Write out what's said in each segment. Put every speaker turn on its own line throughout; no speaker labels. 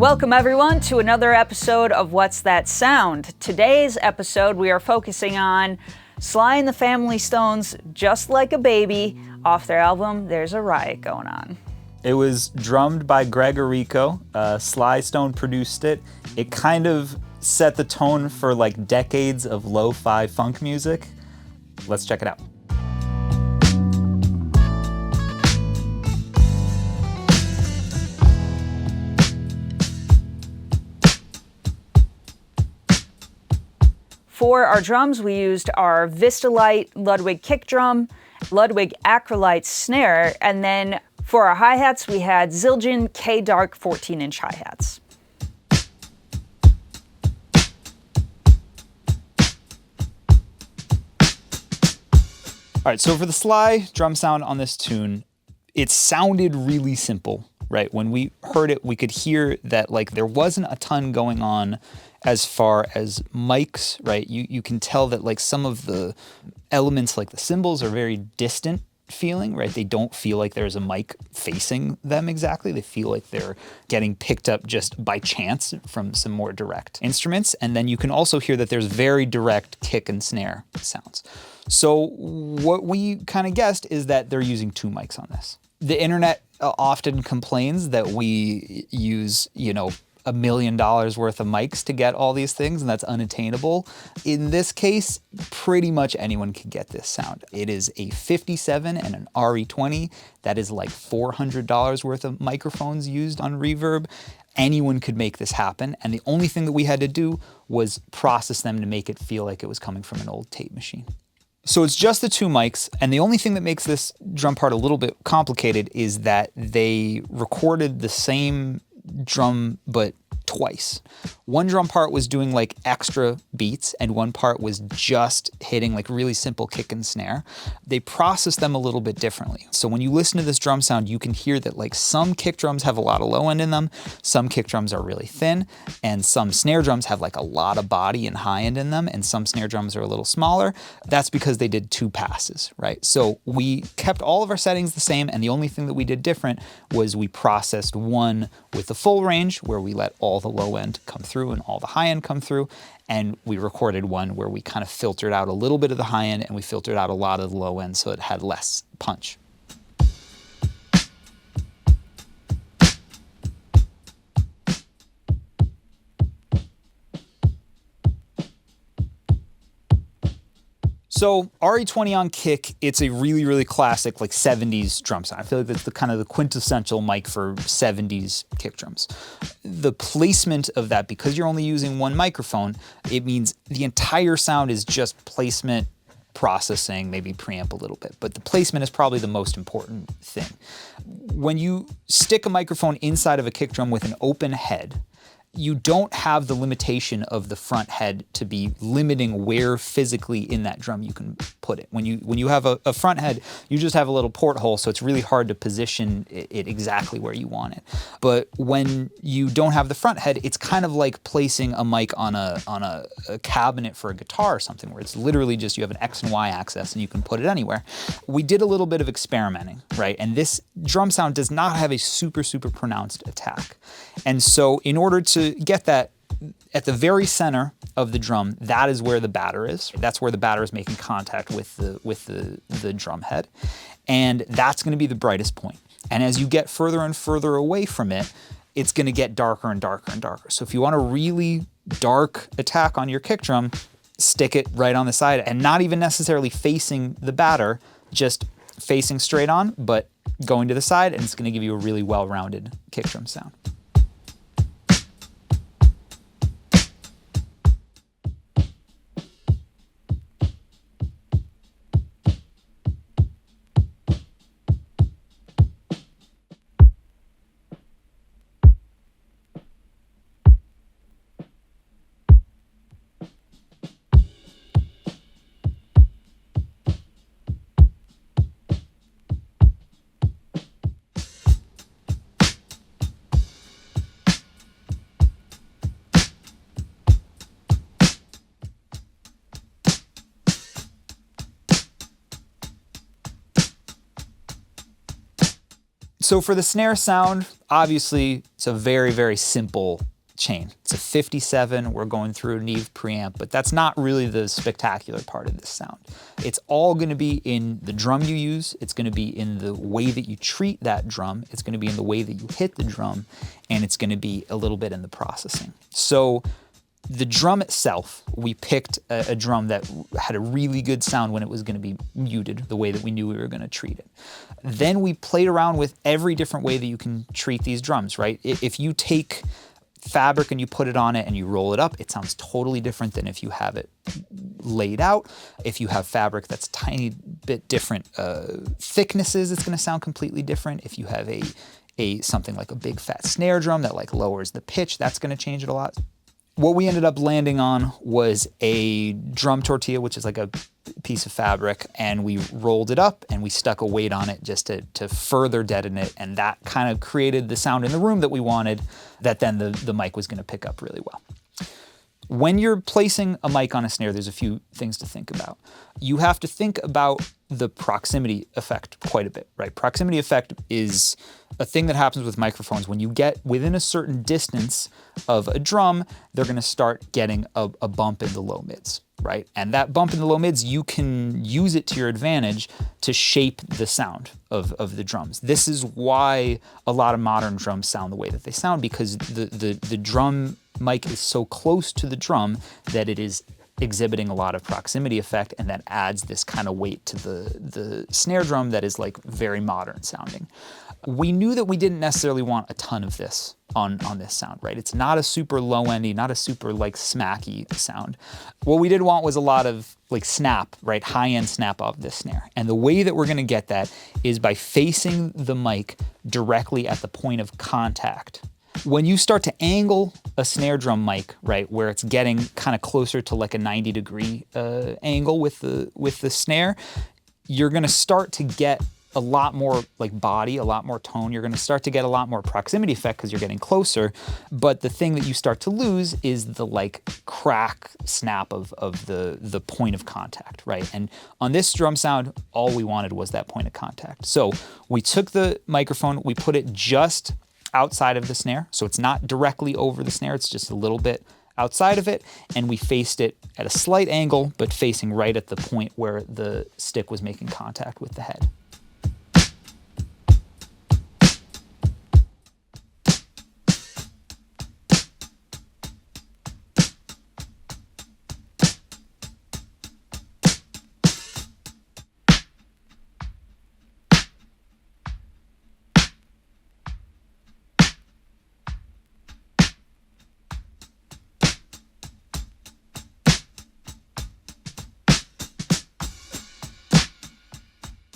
Welcome everyone to another episode of What's That Sound? Today's episode we are focusing on Sly and the Family Stone's Just Like a Baby off their album There's a Riot Going On.
It was drummed by Greg Arico. Sly Stone produced it. It kind of set the tone for like decades of lo-fi funk music. Let's check it out.
For our drums, we used our Vistalite Ludwig kick drum, Ludwig Acrolite snare, and then for our hi-hats, we had Zildjian K-Dark 14-inch hi-hats.
All right, so for the Sly drum sound on this tune, it sounded really simple, right? When we heard it, we could hear that like there wasn't a ton going on as far as mics, right? You can tell that like some of the elements like the cymbals are very distant feeling, right? They don't feel like there's a mic facing them exactly. They feel like they're getting picked up just by chance from some more direct instruments. And then you can also hear that there's very direct kick and snare sounds. So what we kind of guessed is that they're using two mics on this. The internet often complains that we use, $1 million worth of mics to get all these things, and that's unattainable. In this case, pretty much anyone can get this sound. It is a 57 and an RE20. That is like $400 worth of microphones used on Reverb. Anyone could make this happen, and the only thing that we had to do was process them to make it feel like it was coming from an old tape machine. So it's just the two mics, and the only thing that makes this drum part a little bit complicated is that they recorded the same drum but twice. One drum part was doing like extra beats and one part was just hitting like really simple kick and snare. They process them a little bit differently. So when you listen to this drum sound, you can hear that like some kick drums have a lot of low end in them, some kick drums are really thin, and some snare drums have like a lot of body and high end in them, and some snare drums are a little smaller. That's because they did two passes, right? So we kept all of our settings the same, and the only thing that we did different was we processed one with the full range where we let all the low end come through and all the high end come through, and we recorded one where we kind of filtered out a little bit of the high end and we filtered out a lot of the low end so it had less punch. So RE20 on kick, it's a really, really classic like 70s drum sound. I feel like that's the kind of the quintessential mic for 70s kick drums. The placement of that, because you're only using one microphone, it means the entire sound is just placement, processing, maybe preamp a little bit, but the placement is probably the most important thing. When you stick a microphone inside of a kick drum with an open head, you don't have the limitation of the front head to be limiting where physically in that drum you can put it. When you have a front head, you just have a little porthole, so it's really hard to position it exactly where you want it. But when you don't have the front head, it's kind of like placing a mic on a cabinet for a guitar or something, where it's literally just you have an X and Y axis and you can put it anywhere. We did a little bit of experimenting, right? And this drum sound does not have a super, super pronounced attack. And so in order to get that at the very center of the drum, that is where the batter is. That's where the batter is making contact with the drum head. And that's going to be the brightest point. And as you get further and further away from it, it's going to get darker and darker and darker. So if you want a really dark attack on your kick drum, stick it right on the side and not even necessarily facing the batter, just facing straight on, but going to the side, and it's going to give you a really well-rounded kick drum sound. So for the snare sound, obviously it's a very, very simple chain. It's a 57, we're going through a Neve preamp, but that's not really the spectacular part of this sound. It's all gonna be in the drum you use, it's gonna be in the way that you treat that drum, it's gonna be in the way that you hit the drum, and it's gonna be a little bit in the processing. So the drum itself, we picked a drum that had a really good sound when it was gonna be muted, the way that we knew we were gonna treat it. Then we played around with every different way that you can treat these drums, right? If you take fabric and you put it on it and you roll it up, it sounds totally different than if you have it laid out. If you have fabric that's tiny bit different thicknesses, it's gonna sound completely different. If you have something like a big fat snare drum that like lowers the pitch, that's gonna change it a lot. What we ended up landing on was a drum tortilla, which is like a piece of fabric, and we rolled it up and we stuck a weight on it just to further deaden it, and that kind of created the sound in the room that we wanted, that then the mic was gonna pick up really well. When you're placing a mic on a snare, there's a few things to think about. You have to think about the proximity effect quite a bit, right? Proximity effect is a thing that happens with microphones. When you get within a certain distance of a drum, they're gonna start getting a bump in the low mids, right? And that bump in the low mids, you can use it to your advantage to shape the sound of the drums. This is why a lot of modern drums sound the way that they sound, because the drum mic is so close to the drum that it is exhibiting a lot of proximity effect, and that adds this kind of weight to the snare drum that is like very modern sounding. We knew that we didn't necessarily want a ton of this on this sound, right? It's not a super low-endy, not a super like smacky sound. What we did want was a lot of like snap, right? High-end snap off this snare. And the way that we're gonna get that is by facing the mic directly at the point of contact. When you start to angle a snare drum mic, right, where it's getting kind of closer to like a 90-degree angle with the snare, you're gonna start to get a lot more like body, a lot more tone. You're gonna start to get a lot more proximity effect because you're getting closer. But the thing that you start to lose is the like crack snap of the point of contact, right? And on this drum sound, all we wanted was that point of contact. So we took the microphone, we put it just outside of the snare. So it's not directly over the snare, it's just a little bit outside of it. And we faced it at a slight angle, but facing right at the point where the stick was making contact with the head.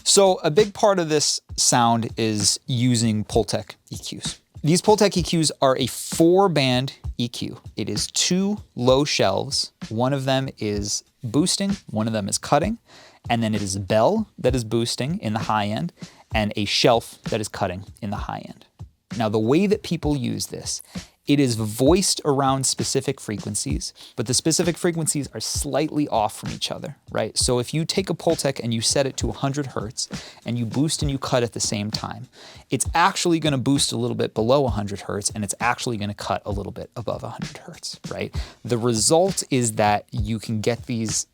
So a big part of this sound is using Pultec EQs. These Pultec EQs are a 4-band EQ. It is 2 low shelves. One of them is boosting, one of them is cutting, and then it is a bell that is boosting in the high end and a shelf that is cutting in the high end. Now, the way that people use this, it is voiced around specific frequencies, but the specific frequencies are slightly off from each other, right? So if you take a Pultec and you set it to 100 hertz and you boost and you cut at the same time, it's actually gonna boost a little bit below 100 hertz and it's actually gonna cut a little bit above 100 hertz, right? The result is that you can get these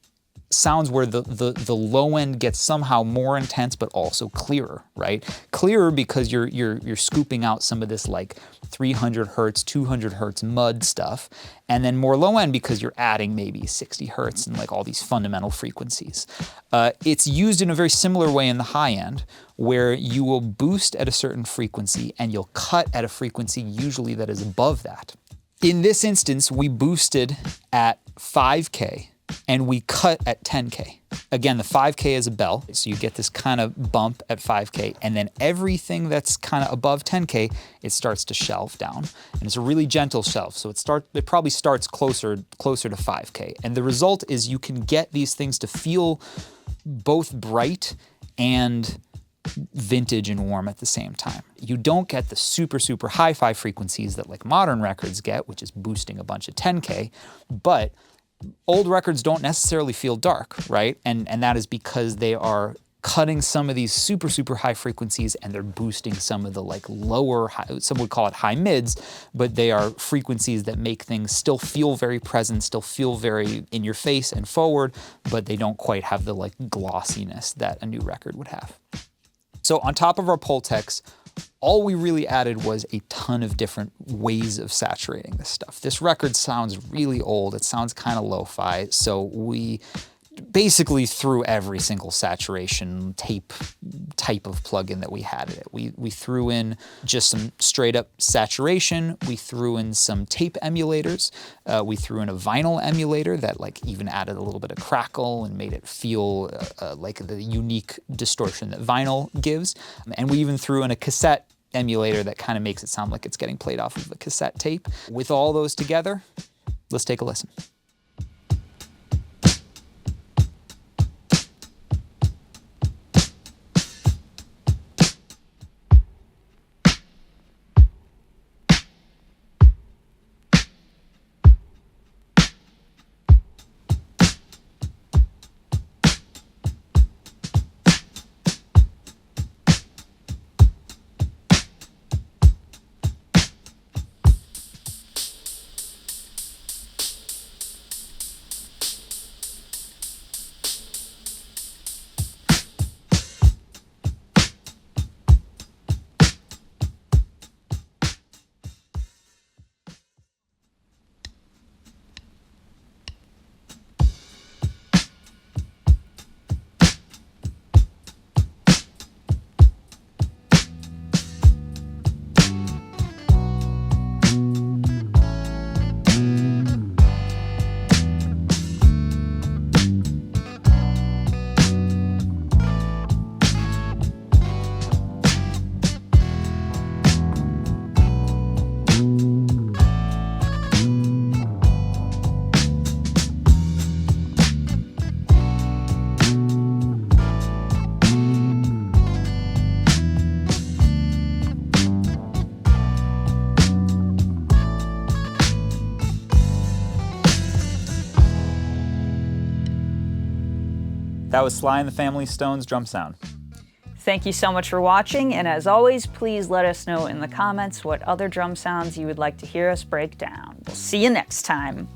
sounds where the low end gets somehow more intense but also clearer, right? Clearer because you're scooping out some of this like 300 hertz, 200 hertz mud stuff, and then more low end because you're adding maybe 60 hertz and like all these fundamental frequencies. It's used in a very similar way in the high end, where you will boost at a certain frequency and you'll cut at a frequency usually that is above that. In this instance, we boosted at 5K and we cut at 10K. Again, the 5K is a bell, so you get this kind of bump at 5K, and then everything that's kind of above 10K, it starts to shelve down. And it's a really gentle shelf, so it probably starts closer to 5K. And the result is you can get these things to feel both bright and vintage and warm at the same time. You don't get the super, super hi-fi frequencies that like modern records get, which is boosting a bunch of 10K, but old records don't necessarily feel dark, right? And that is because they are cutting some of these super, super high frequencies, and they're boosting some of the like lower, some would call it high mids, but they are frequencies that make things still feel very present, still feel very in your face and forward, but they don't quite have the like glossiness that a new record would have. So on top of our Pultecs, all we really added was a ton of different ways of saturating this stuff. This record sounds really old. It sounds kind of lo-fi, so we basically threw every single saturation tape type of plugin that we had in it. We threw in just some straight up saturation. We threw in some tape emulators. We threw in a vinyl emulator that like even added a little bit of crackle and made it feel like the unique distortion that vinyl gives. And we even threw in a cassette emulator that kind of makes it sound like it's getting played off of a cassette tape. With all those together, let's take a listen. That was Sly and the Family Stone's drum sound.
Thank you so much for watching, and as always, please let us know in the comments what other drum sounds you would like to hear us break down. We'll see you next time.